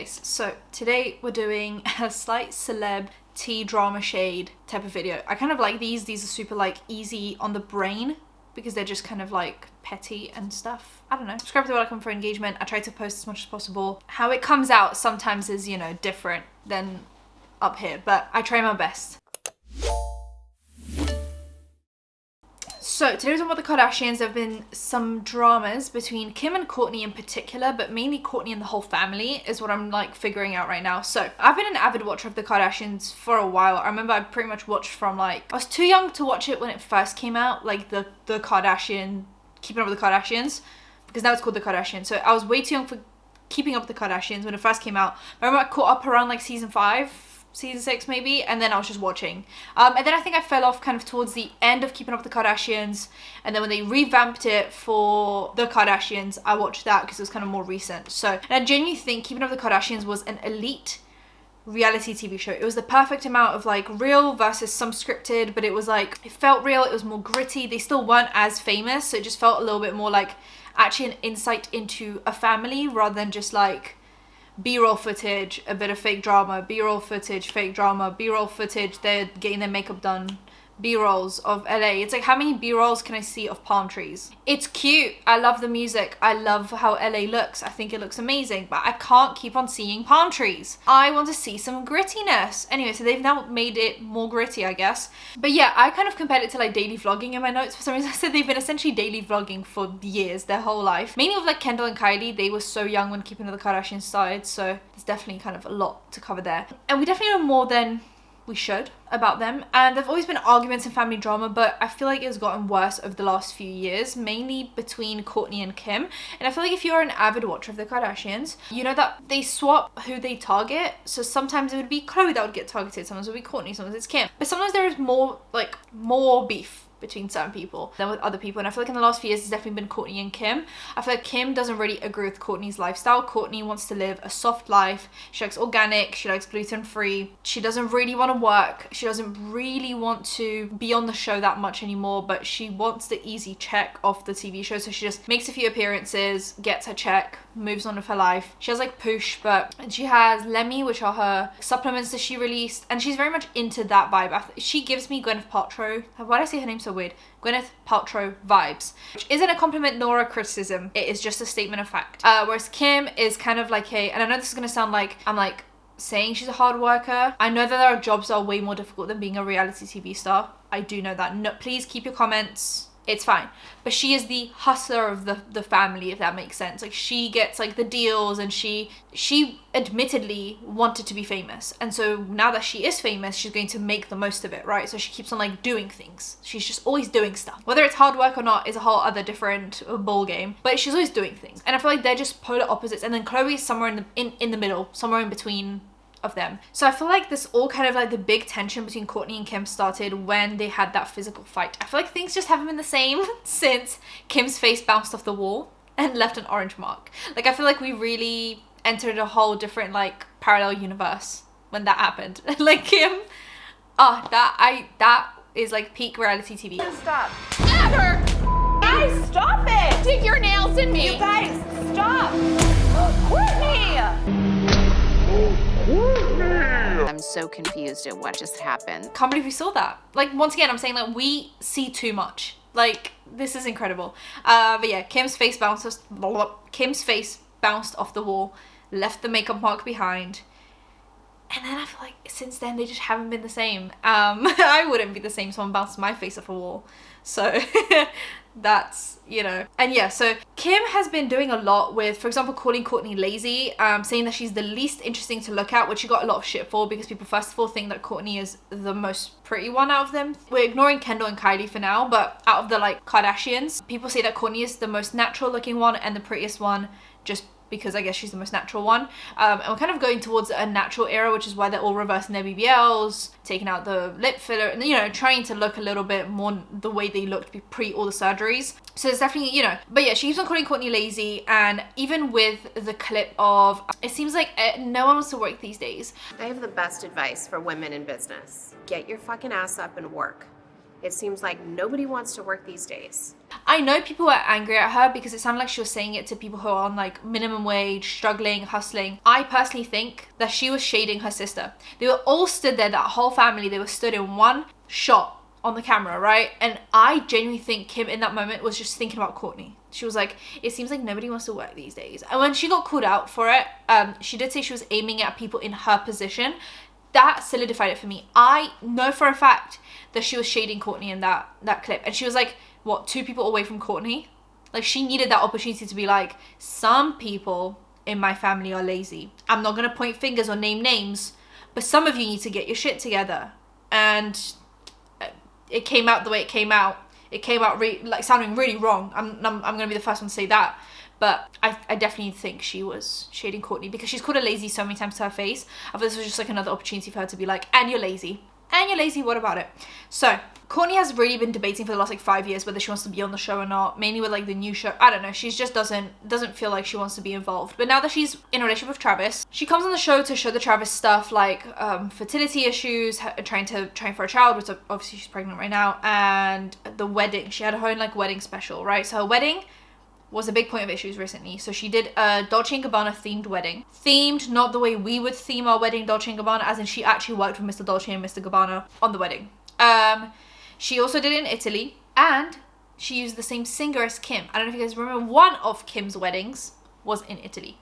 Anyways, so today we're doing a slight celeb tea drama shade type of video. I kind of like these. These are super like easy on the brain because they're just kind of like petty and stuff. I don't know. Subscribe to the welcome for engagement. I try to post as much as possible. How it comes out sometimes is, you know, different than up here, but I try my best. So today we're talking about the Kardashians. There have been some dramas between Kim and Kourtney in particular, but mainly Kourtney and the whole family is what I'm like figuring out right now. So I've been an avid watcher of the Kardashians for a while. I remember I pretty much watched from like, I was too young to watch it when it first came out, like the Kardashian, Keeping Up with the Kardashians, because now it's called the Kardashians. So I was way too young for Keeping Up with the Kardashians when it first came out. I remember I caught up around like season 6 maybe, and then I was just watching. And then I think I fell off kind of towards the end of Keeping Up with the Kardashians, and then when they revamped it for the Kardashians, I watched that because it was kind of more recent. So, and I genuinely think Keeping Up with the Kardashians was an elite reality TV show. It was the perfect amount of like real versus some scripted, but it was like, it felt real, it was more gritty. They still weren't as famous, so it just felt a little bit more like actually an insight into a family rather than just like B-roll footage, a bit of fake drama, B-roll footage, fake drama, B-roll footage, they're getting their makeup done, B-rolls of LA. It's like, how many B-rolls can I see of palm trees? It's cute. I love the music. I love how LA looks. I think it looks amazing, but I can't keep on seeing palm trees. I want to see some grittiness. Anyway, so they've now made it more gritty, I guess. But yeah, I kind of compared it to like daily vlogging in my notes. For some reason, I said they've been essentially daily vlogging for years, their whole life. Mainly with like Kendall and Kylie. They were so young when Keeping Up with the Kardashians started, so there's definitely kind of a lot to cover there. And we definitely know more than we should about them, and there've always been arguments and family drama, but I feel like it's gotten worse over the last few years, mainly between Kourtney and Kim. And I feel like if you're an avid watcher of the Kardashians, you know that they swap who they target. So sometimes it would be Khloe that would get targeted, sometimes it would be Kourtney, sometimes it's Kim, but sometimes there is more beef between certain people than with other people. And I feel like in the last few years, it's definitely been Kourtney and Kim. I feel like Kim doesn't really agree with Kourtney's lifestyle. Kourtney wants to live a soft life. She likes organic. She likes gluten-free. She doesn't really want to work. She doesn't really want to be on the show that much anymore, but she wants the easy check off the TV show. So she just makes a few appearances, gets her check, moves on with her life. She has like Poosh, and she has Lemmy, which are her supplements that she released, and she's very much into that vibe. She gives me Gwyneth Paltrow. Why did I say her name so weird? Gwyneth Paltrow vibes, which isn't a compliment nor a criticism. It is just a statement of fact. Whereas Kim is kind of like and I know this is gonna sound like I'm like saying she's a hard worker. I know that there are jobs that are way more difficult than being a reality TV star. I do know that. No, please keep your comments. It's fine. But she is the hustler of the family, if that makes sense. Like, she gets like the deals, and she admittedly wanted to be famous. And so now that she is famous, she's going to make the most of it, right? So she keeps on like doing things. She's just always doing stuff. Whether it's hard work or not is a whole other different ball game, but she's always doing things. And I feel like they're just polar opposites. And then Khloe's somewhere in the middle, somewhere in between of them. So I feel like this all kind of like the big tension between Kourtney and Kim started when they had that physical fight. I feel like things just haven't been the same since Kim's face bounced off the wall and left an orange mark. Like, I feel like we really entered a whole different like parallel universe when that happened. Like Kim, that is like peak reality TV. Stop. Never! Guys, stop it! Dig your nails in me! You guys, stop! Kourtney! I'm so confused at what just happened. Can't believe we saw that. Like, once again, I'm saying like we see too much. Like, this is incredible. But yeah, Kim's face bounced off the wall, left the makeup mark behind. And then I feel like since then they just haven't been the same. I wouldn't be the same if someone bounced my face off a wall. So that's, you know. And yeah, so Kim has been doing a lot with, for example, calling Kourtney lazy, saying that she's the least interesting to look at, which she got a lot of shit for because people first of all think that Kourtney is the most pretty one out of them. We're ignoring Kendall and Kylie for now, but out of the like Kardashians, people say that Kourtney is the most natural looking one and the prettiest one, just because I guess she's the most natural one. And we're kind of going towards a natural era, which is why they're all reversing their BBLs, taking out the lip filler, and, you know, trying to look a little bit more the way they looked pre all the surgeries. So it's definitely, you know, but yeah, she keeps on calling Kourtney lazy, and even with the clip of, it seems like no one wants to work these days. I have the best advice for women in business. Get your fucking ass up and work. It seems like nobody wants to work these days. I know people were angry at her because it sounded like she was saying it to people who are on like minimum wage, struggling, hustling. I personally think that she was shading her sister. They were all stood there, that whole family, they were stood in one shot on the camera, right? And I genuinely think Kim in that moment was just thinking about Kourtney. She was like, it seems like nobody wants to work these days. And when she got called out for it, she did say she was aiming at people in her position. That solidified it for me. I know for a fact that she was shading Kourtney in that clip. And she was like, what, 2 people away from Kourtney? Like, she needed that opportunity to be like, some people in my family are lazy. I'm not going to point fingers or name names, but some of you need to get your shit together. And it came out the way it came out. It came out like sounding really wrong. I'm going to be the first one to say that. But I definitely think she was shading Kourtney because she's called her lazy so many times to her face. I thought this was just like another opportunity for her to be like, and you're lazy. And you're lazy, what about it? So, Kourtney has really been debating for the last like 5 years whether she wants to be on the show or not. Mainly with like the new show. I don't know. She just doesn't feel like she wants to be involved. But now that she's in a relationship with Travis, she comes on the show to show the Travis stuff like fertility issues, trying for a child, which obviously she's pregnant right now, and the wedding. She had her own like wedding special, right? So her wedding was a big point of issues recently. So she did a Dolce & Gabbana themed wedding. Themed, not the way we would theme our wedding Dolce & Gabbana, as in she actually worked with Mr. Dolce and Mr. Gabbana on the wedding. She also did it in Italy, and she used the same singer as Kim. I don't know if you guys remember, one of Kim's weddings was in Italy.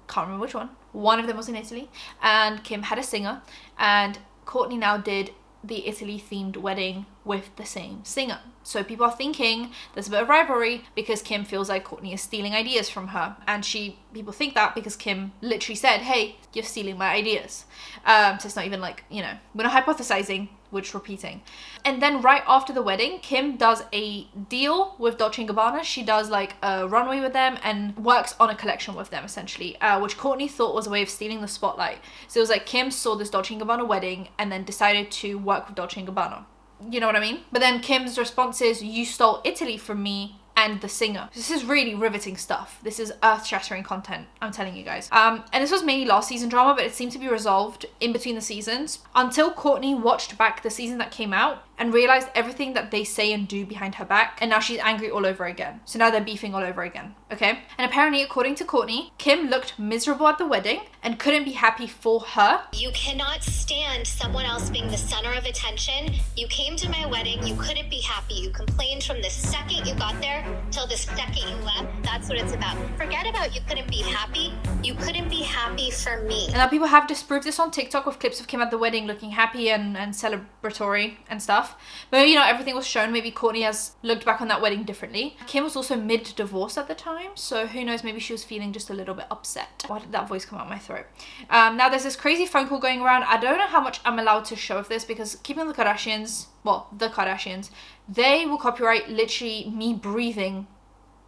Can't remember which one. One of them was in Italy, and Kim had a singer, and Kourtney now did the Italy themed wedding with the same singer. So people are thinking there's a bit of rivalry because Kim feels like Kourtney is stealing ideas from her, and people think that because Kim literally said, hey, you're stealing my ideas. So it's not even like, you know, we're not hypothesizing, we're just repeating. And then right after the wedding, Kim does a deal with Dolce & Gabbana. She does like a runway with them and works on a collection with them essentially, which Kourtney thought was a way of stealing the spotlight. So it was like Kim saw this Dolce & Gabbana wedding and then decided to work with Dolce & Gabbana. You know what I mean? But then Kim's response is, you stole Italy from me and the singer. This is really riveting stuff. This is earth-shattering content, I'm telling you guys. And this was mainly last season drama, but it seemed to be resolved in between the seasons until Kourtney watched back the season that came out and realized everything that they say and do behind her back, and now she's angry all over again. So now they're beefing all over again, okay? And apparently, according to Kourtney, Kim looked miserable at the wedding and couldn't be happy for her. You cannot stand someone else being the center of attention. You came to my wedding, you couldn't be happy. You complained from the second you got there till the second you left. That's what it's about. Forget about you couldn't be happy. You couldn't be happy for me. And now people have disproved this on TikTok with clips of Kim at the wedding looking happy and celebratory and stuff. But you know, everything was shown. Maybe Kourtney has looked back on that wedding differently. Kim was also mid-divorce at the time, so who knows, maybe she was feeling just a little bit upset. Why did that voice come out my throat? Now there's this crazy phone call going around. I don't know how much I'm allowed to show of this because keeping the Kardashians, they will copyright literally me breathing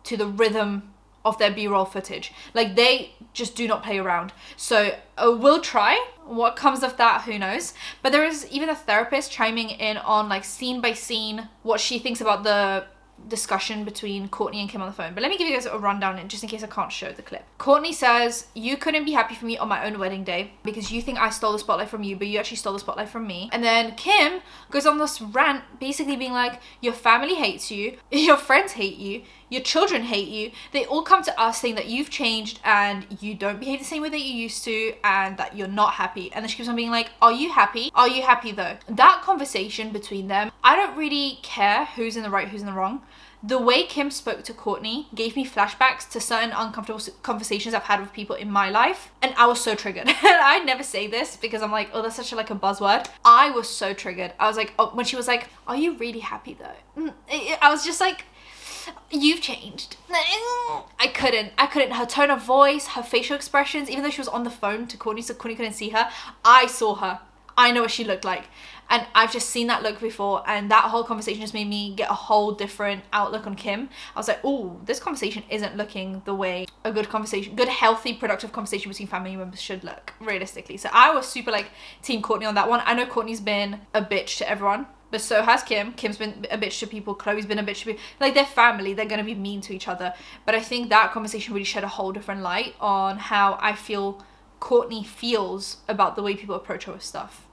to the rhythm of their B-roll footage. Like, they just do not play around. So we'll try. What comes of that, who knows? But there is even a therapist chiming in on like scene by scene what she thinks about the discussion between Kourtney and Kim on the phone. But let me give you guys a rundown just in case I can't show the clip. Kourtney says, you couldn't be happy for me on my own wedding day because you think I stole the spotlight from you, but you actually stole the spotlight from me. And then Kim goes on this rant basically being like, your family hates you, your friends hate you, your children hate you. They all come to us saying that you've changed and you don't behave the same way that you used to and that you're not happy. And then she keeps on being like, are you happy? Are you happy though? That conversation between them, I don't really care who's in the right, who's in the wrong. The way Kim spoke to Kourtney gave me flashbacks to certain uncomfortable conversations I've had with people in my life. And I was so triggered. I never say this because I'm like, oh, that's such a buzzword. I was so triggered. I was like, oh, when she was like, are you really happy though? I was just like, you've changed. I couldn't. Her tone of voice, her facial expressions, even though she was on the phone to Kourtney so Kourtney couldn't see her, I saw her. I know what she looked like. And I've just seen that look before, and that whole conversation just made me get a whole different outlook on Kim. I was like, oh, this conversation isn't looking the way a good conversation, good, healthy, productive conversation between family members should look, realistically. So I was super team Kourtney on that one. I know Kourtney's been a bitch to everyone, but so has Kim. Kim's been a bitch to people. Chloe's been a bitch to people. Like, they're family. They're going to be mean to each other. But I think that conversation really shed a whole different light on how I feel Kourtney feels about the way people approach her with stuff.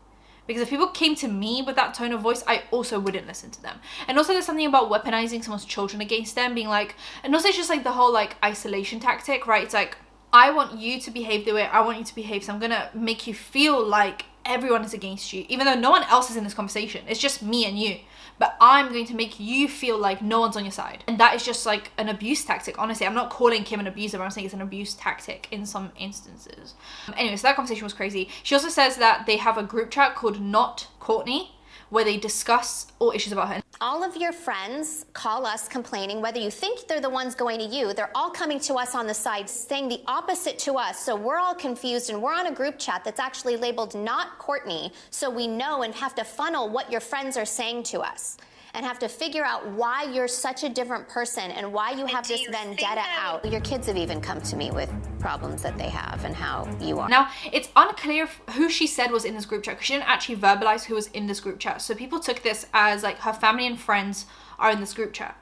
Because if people came to me with that tone of voice, I also wouldn't listen to them. And also there's something about weaponizing someone's children against them, being like, and also it's just like the whole like isolation tactic, right? It's like, I want you to behave the way I want you to behave, so I'm gonna make you feel like everyone is against you, even though no one else is in this conversation. It's just me and you. But I'm going to make you feel like no one's on your side. And that is just like an abuse tactic. Honestly, I'm not calling Kim an abuser, I'm saying it's an abuse tactic in some instances. Anyway, so that conversation was crazy. She also says that they have a group chat called Not Kourtney, where they discuss all issues about her. All of your friends call us complaining, whether you think they're the ones going to you, they're all coming to us on the side saying the opposite to us. So we're all confused and we're on a group chat that's actually labeled Not Kourtney. So we know and have to funnel what your friends are saying to us and have to figure out why you're such a different person and why you have this vendetta out. Your kids have even come to me with problems that they have and how you are. Now, it's unclear who she said was in this group chat because she didn't actually verbalize who was in this group chat. So people took this as like her family and friends are in this group chat.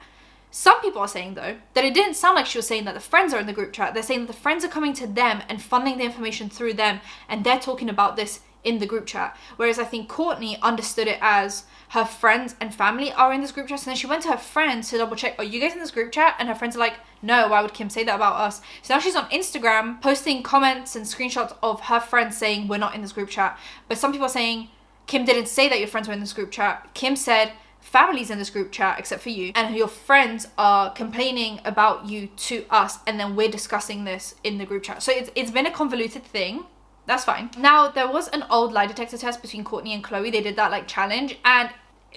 Some people are saying though that it didn't sound like she was saying that the friends are in the group chat. They're saying that the friends are coming to them and funneling the information through them, and they're talking about this in the group chat. Whereas I think Kourtney understood it as her friends and family are in this group chat. So then she went to her friends to double check, are you guys in this group chat? And her friends are like, no, why would Kim say that about us? So now she's on Instagram posting comments and screenshots of her friends saying we're not in this group chat. But some people are saying Kim didn't say that your friends were in this group chat. Kim said family's in this group chat except for you, and your friends are complaining about you to us, and then we're discussing this in the group chat. So it's been a convoluted thing. That's fine. Now, there was an old lie detector test between Kourtney and Khloe. They did that like challenge, and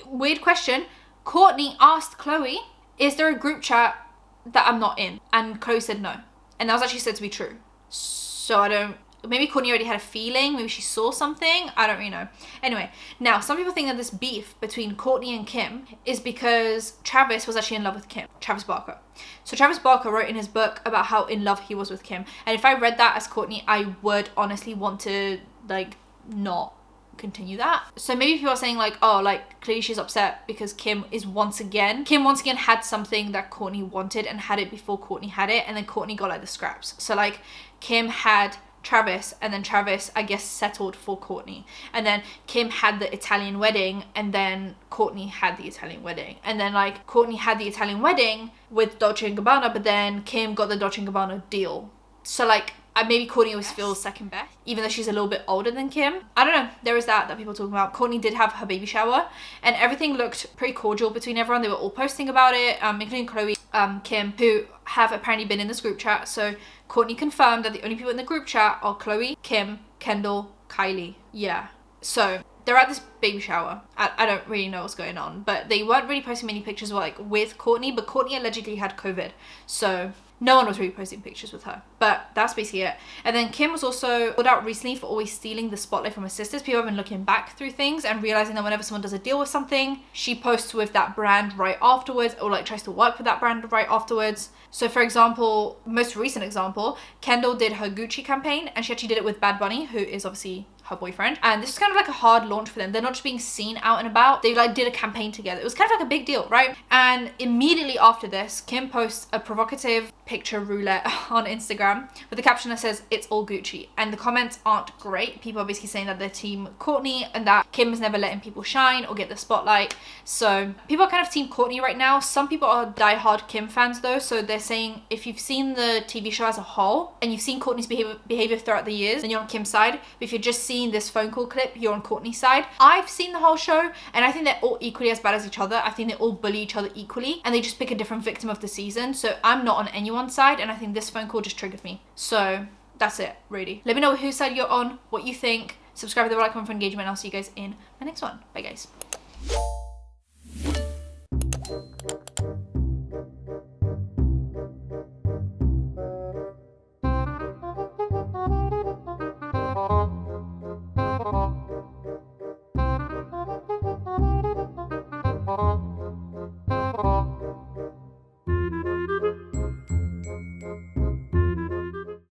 weird question, Kourtney asked Khloe, is there a group chat that I'm not in? And Khloe said no. And that was actually said to be true. So I don't, maybe Kourtney already had a feeling, maybe she saw something, I don't really know. Anyway, now some people think that this beef between Kourtney and Kim is because Travis was actually in love with Kim, Travis Barker. So Travis Barker wrote in his book about how in love he was with Kim. And if I read that as Kourtney, I would honestly want to like not continue that. So maybe people are saying like, oh, like clearly she's upset because Kim once again had something that Kourtney wanted and had it before Kourtney had it, and then Kourtney got like the scraps. So like Kim had Travis, and then Travis I guess settled for Kourtney, and then Kim had the Italian wedding, and then Kourtney had the Italian wedding, and then like Kourtney had the Italian wedding with Dolce & Gabbana, but then Kim got the Dolce & Gabbana deal. So like maybe Kourtney always feels second best, even though she's a little bit older than Kim. I don't know, there is that people talking about. Kourtney did have her baby shower and everything looked pretty cordial between everyone. They were all posting about it, including Khloe, Kim, who have apparently been in this group chat. So Kourtney confirmed that the only people in the group chat are Khloe, Kim, Kendall, Kylie. Yeah, so they're at this baby shower. I don't really know what's going on, but they weren't really posting many pictures like with Kourtney, but Kourtney allegedly had COVID, so no one was really posting pictures with her. But that's basically it. And then Kim was also called out recently for always stealing the spotlight from her sisters. People have been looking back through things and realizing that whenever someone does a deal with something, she posts with that brand right afterwards, or like tries to work with that brand right afterwards. So for example, most recent example, Kendall did her Gucci campaign, and she actually did it with Bad Bunny, who is obviously her boyfriend, and this is kind of like a hard launch for them. They're not just being seen out and about, they like did a campaign together. It was kind of like a big deal, right? And immediately after this, Kim posts a provocative picture roulette on Instagram with a caption that says it's all Gucci, and the comments aren't great. People are basically saying that they're team Kourtney and that Kim is never letting people shine or get the spotlight. So people are kind of team Kourtney right now. Some people are diehard Kim fans though, so they're saying if you've seen the TV show as a whole and you've seen Kourtney's behavior throughout the years, then you're on Kim's side. But if you're just seeing this phone call clip, you're on Kourtney's side. I've seen the whole show and I think they're all equally as bad as each other. I think they all bully each other equally and they just pick a different victim of the season. So I'm not on anyone's side, and I think this phone call just triggered me. So that's it, really. Let me know whose side you're on, what you think. Subscribe to the bell icon for engagement, and I'll see you guys in my next one. Bye guys.